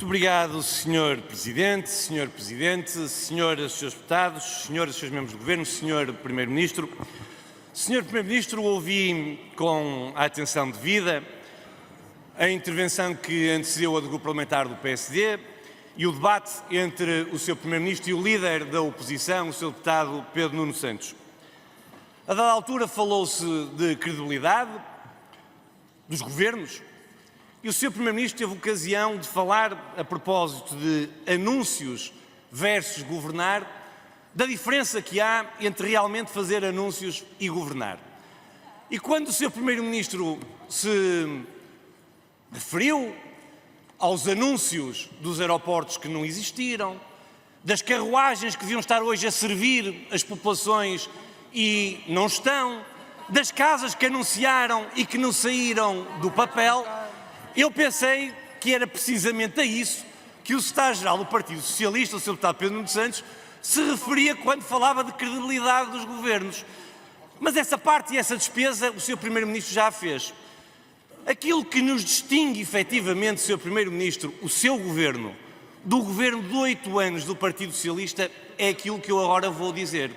Muito obrigado, Sr. Presidente, Senhoras e Srs. Deputados, Senhoras e Srs. Membros do Governo, Sr. Primeiro-Ministro. Sr. Primeiro-Ministro, ouvi com a atenção devida a intervenção que antecedeu a do Grupo Parlamentar do PSD e o debate entre o Sr. Primeiro-Ministro e o líder da oposição, o Sr. Deputado Pedro Nuno Santos. A dada altura falou-se de credibilidade dos governos e o Sr. Primeiro-Ministro teve ocasião de falar, a propósito de anúncios versus governar, da diferença que há entre realmente fazer anúncios e governar. E quando o Sr. Primeiro-Ministro se referiu aos anúncios dos aeroportos que não existiram, das carruagens que deviam estar hoje a servir as populações e não estão, das casas que anunciaram e que não saíram do papel, eu pensei que era precisamente a isso que o secretário-geral do Partido Socialista, o Sr. Deputado Pedro Nuno Santos, se referia quando falava de credibilidade dos governos. Mas essa parte e essa despesa o Sr. Primeiro-Ministro já a fez. Aquilo que nos distingue efetivamente, Sr. Primeiro-Ministro, o seu governo, do governo de 8 anos do Partido Socialista, é aquilo que eu agora vou dizer.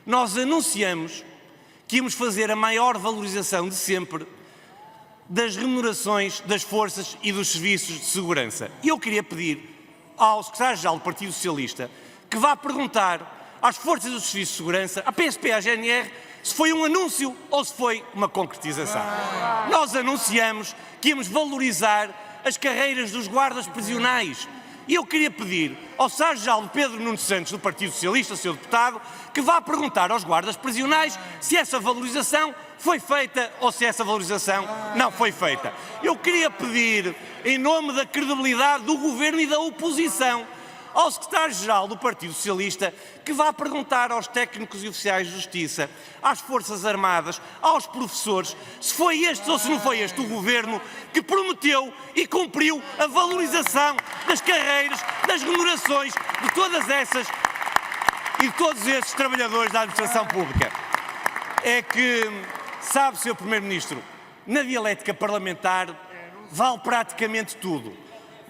Nós anunciamos que íamos fazer a maior valorização de sempre das remunerações das forças e dos serviços de segurança. E eu queria pedir ao secretário-geral do Partido Socialista que vá perguntar às forças e dos serviços de segurança, à PSP, à GNR, se foi um anúncio ou se foi uma concretização. Nós anunciamos que íamos valorizar as carreiras dos guardas prisionais. E eu queria pedir ao secretário-geral Pedro Nuno Santos, do Partido Socialista, Sr. Deputado, que vá perguntar aos guardas prisionais se essa valorização foi feita ou se essa valorização não foi feita. Eu queria pedir, em nome da credibilidade do Governo e da oposição, ao secretário-geral do Partido Socialista que vá perguntar aos técnicos e oficiais de justiça, às Forças Armadas, aos professores, se foi este ou se não foi este o Governo que prometeu e cumpriu a valorização das carreiras, das remunerações de todas essas e de todos esses trabalhadores da administração pública. É que, sabe, Sr. Primeiro-Ministro, na dialética parlamentar vale praticamente tudo.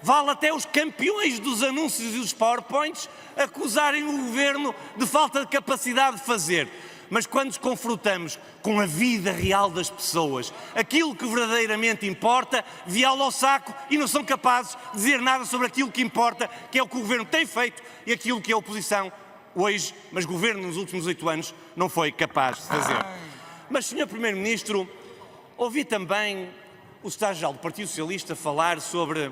Vale até os campeões dos anúncios e dos PowerPoints acusarem o Governo de falta de capacidade de fazer. Mas quando nos confrontamos com a vida real das pessoas, aquilo que verdadeiramente importa, viola ao saco e não são capazes de dizer nada sobre aquilo que importa, que é o que o Governo tem feito e aquilo que a oposição hoje, mas o Governo nos últimos 8 anos, não foi capaz de fazer. Mas, Sr. Primeiro-Ministro, ouvi também o secretário-geral do Partido Socialista falar sobre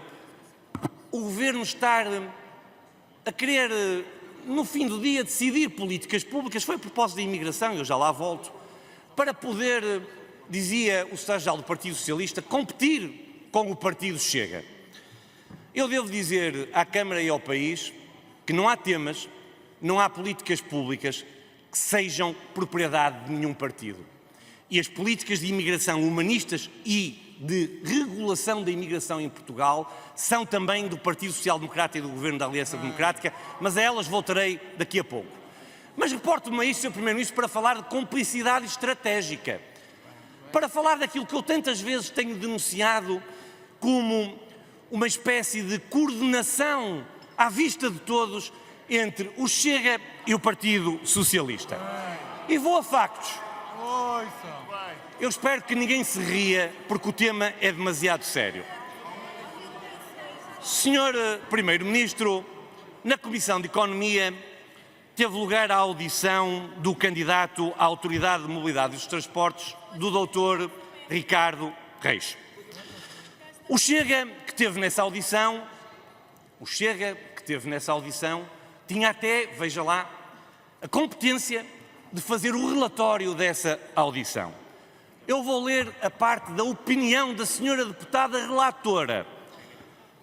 o Governo estar a querer, no fim do dia, decidir políticas públicas, foi a propósito da imigração, eu já lá volto, para poder, dizia o secretário-geral do Partido Socialista, competir com o Partido Chega. Eu devo dizer à Câmara e ao país que não há temas, não há políticas públicas que sejam propriedade de nenhum partido. E as políticas de imigração humanistas e de regulação da imigração em Portugal são também do Partido Social Democrata e do Governo da Aliança Democrática, mas a elas voltarei daqui a pouco. Mas reporto-me a isso, Sr. Primeiro-Ministro, para falar de cumplicidade estratégica, para falar daquilo que eu tantas vezes tenho denunciado como uma espécie de coordenação à vista de todos entre o Chega e o Partido Socialista. E vou a factos. Eu espero que ninguém se ria, porque o tema é demasiado sério. Sr. Primeiro-Ministro, na Comissão de Economia teve lugar a audição do candidato à Autoridade de Mobilidade dos Transportes, do Dr. Ricardo Reis. O Chega que teve nessa audição, tinha até, veja lá, a competência de fazer o relatório dessa audição. Eu vou ler a parte da opinião da senhora deputada relatora.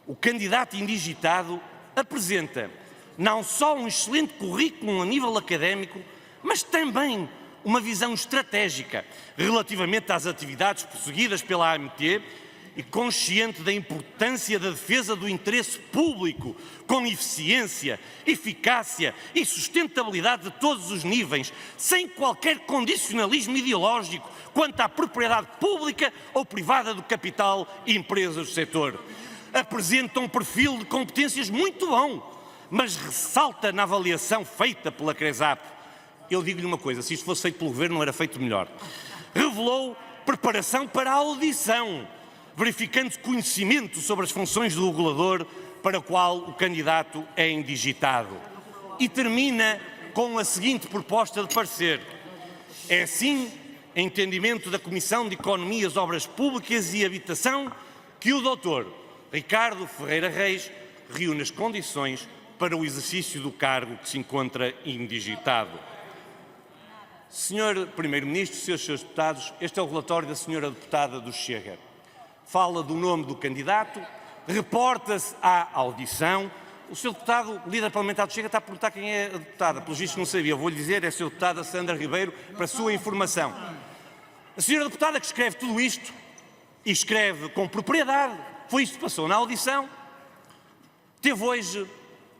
O candidato indigitado apresenta não só um excelente currículo a nível académico, mas também uma visão estratégica relativamente às atividades prosseguidas pela AMT e consciente da importância da defesa do interesse público com eficiência, eficácia e sustentabilidade de todos os níveis, sem qualquer condicionalismo ideológico quanto à propriedade pública ou privada do capital e empresas do setor. apresenta um perfil de competências muito bom, mas ressalta na avaliação feita pela CRESAP. Eu digo-lhe uma coisa, se isto fosse feito pelo Governo, não era feito melhor. Revelou preparação para a audição, verificando conhecimento sobre as funções do regulador para o qual o candidato é indigitado. E termina com a seguinte proposta de parecer. É assim, em entendimento da Comissão de Economias, Obras Públicas e Habitação, que o Dr. Ricardo Ferreira Reis reúne as condições para o exercício do cargo que se encontra indigitado. Senhor Primeiro-Ministro, Senhores Deputados, este é o relatório da Senhora Deputada do Chega. Fala do nome do candidato, reporta-se à audição. O Sr. Deputado, líder parlamentar do Chega, está a perguntar quem é a deputada. Pelos vistos não sabia, vou-lhe dizer, é a Sra. Deputada Sandra Ribeiro, para a sua informação. A Sra. Deputada que escreve tudo isto, e escreve com propriedade, foi isto que passou na audição, teve hoje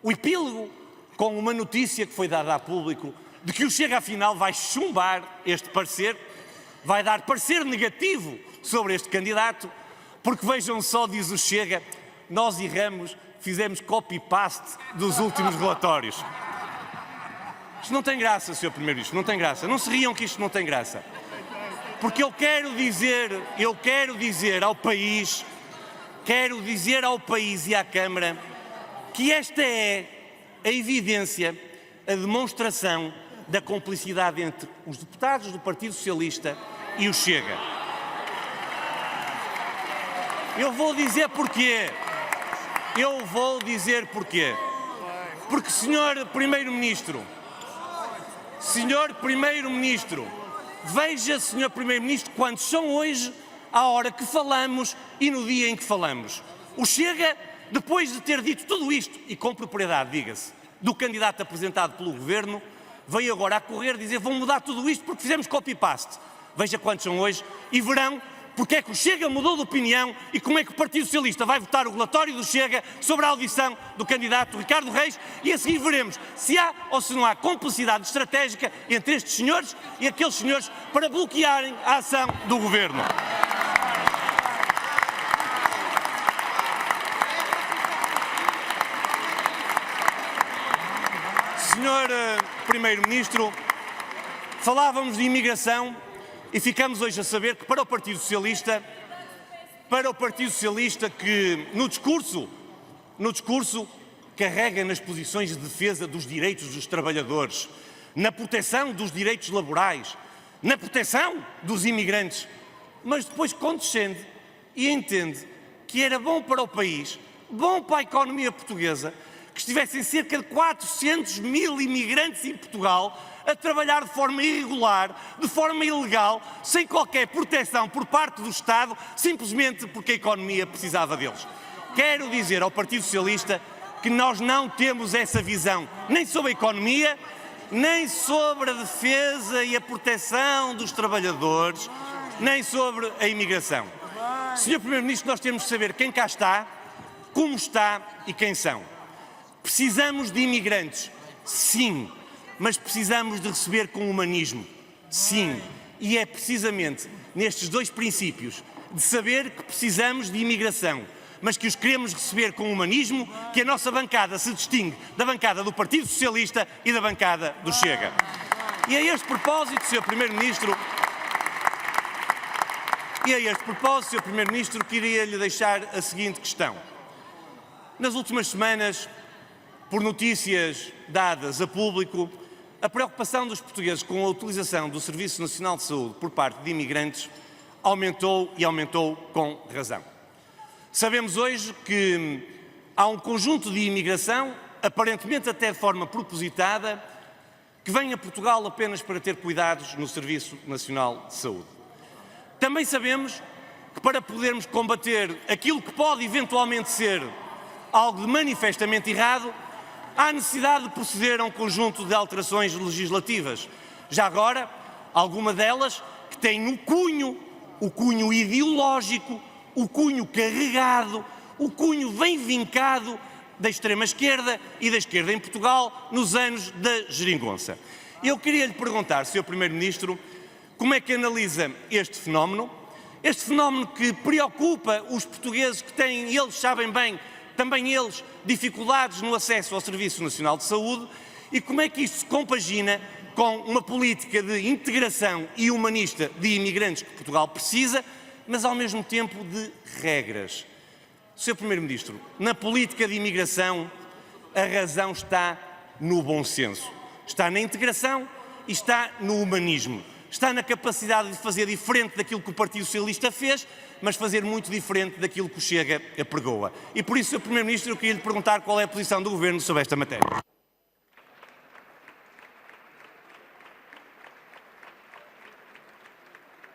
o epílogo com uma notícia que foi dada a público de que o Chega, afinal, vai chumbar este parecer, vai dar parecer negativo sobre este candidato, porque vejam só, diz o Chega, nós erramos, fizemos copy-paste dos últimos relatórios. Isto não tem graça, Sr. Primeiro-Ministro, não tem graça. Não se riam que isto não tem graça. Porque eu quero dizer ao país e à Câmara que esta é a evidência, a demonstração da complicidade entre os deputados do Partido Socialista e o Chega. Eu vou dizer porquê. Porque, Sr. Primeiro-Ministro, veja, Sr. Primeiro-Ministro, quantos são hoje, à hora que falamos e no dia em que falamos. O Chega, depois de ter dito tudo isto, e com propriedade, diga-se, do candidato apresentado pelo Governo, veio agora a correr dizer vão mudar tudo isto porque fizemos copy-paste. Veja quantos são hoje e verão porque é que o Chega mudou de opinião e como é que o Partido Socialista vai votar o relatório do Chega sobre a audição do candidato Ricardo Reis e a seguir veremos se há ou se não há complicidade estratégica entre estes senhores e aqueles senhores para bloquearem a ação do Governo. Senhor Primeiro-Ministro, falávamos de imigração e ficamos hoje a saber que para o Partido Socialista que no discurso carrega nas posições de defesa dos direitos dos trabalhadores, na proteção dos direitos laborais, na proteção dos imigrantes, mas depois condescende e entende que era bom para o país, bom para a economia portuguesa, que estivessem cerca de 400 mil imigrantes em Portugal a trabalhar de forma irregular, de forma ilegal, sem qualquer proteção por parte do Estado, simplesmente porque a economia precisava deles. Quero dizer ao Partido Socialista que nós não temos essa visão, nem sobre a economia, nem sobre a defesa e a proteção dos trabalhadores, nem sobre a imigração. Sr. Primeiro-Ministro, nós temos de saber quem cá está, como está e quem são. Precisamos de imigrantes, sim, mas precisamos de receber com humanismo, sim. E é precisamente nestes dois princípios, de saber que precisamos de imigração, mas que os queremos receber com humanismo, que a nossa bancada se distingue da bancada do Partido Socialista e da bancada do Chega. E a este propósito, Sr. Primeiro-Ministro, queria-lhe deixar a seguinte questão. Nas últimas semanas, por notícias dadas a público, a preocupação dos portugueses com a utilização do Serviço Nacional de Saúde por parte de imigrantes aumentou e aumentou com razão. Sabemos hoje que há um conjunto de imigração, aparentemente até de forma propositada, que vem a Portugal apenas para ter cuidados no Serviço Nacional de Saúde. Também sabemos que para podermos combater aquilo que pode eventualmente ser algo de manifestamente errado, há necessidade de proceder a um conjunto de alterações legislativas. Já agora, alguma delas que têm o cunho ideológico, o cunho carregado, o cunho bem vincado da extrema-esquerda e da esquerda em Portugal nos anos da geringonça. Eu queria lhe perguntar, Sr. Primeiro-Ministro, como é que analisa este fenómeno Este fenómeno que preocupa os portugueses que têm, eles sabem bem, também eles, dificuldades no acesso ao Serviço Nacional de Saúde, e como é que isto se compagina com uma política de integração e humanista de imigrantes que Portugal precisa, mas ao mesmo tempo de regras. Sr. Primeiro-Ministro, na política de imigração a razão está no bom senso, está na integração e está no humanismo. Está na capacidade de fazer diferente daquilo que o Partido Socialista fez, mas fazer muito diferente daquilo que o Chega apregoa. E por isso, Sr. Primeiro-Ministro, eu queria lhe perguntar qual é a posição do Governo sobre esta matéria.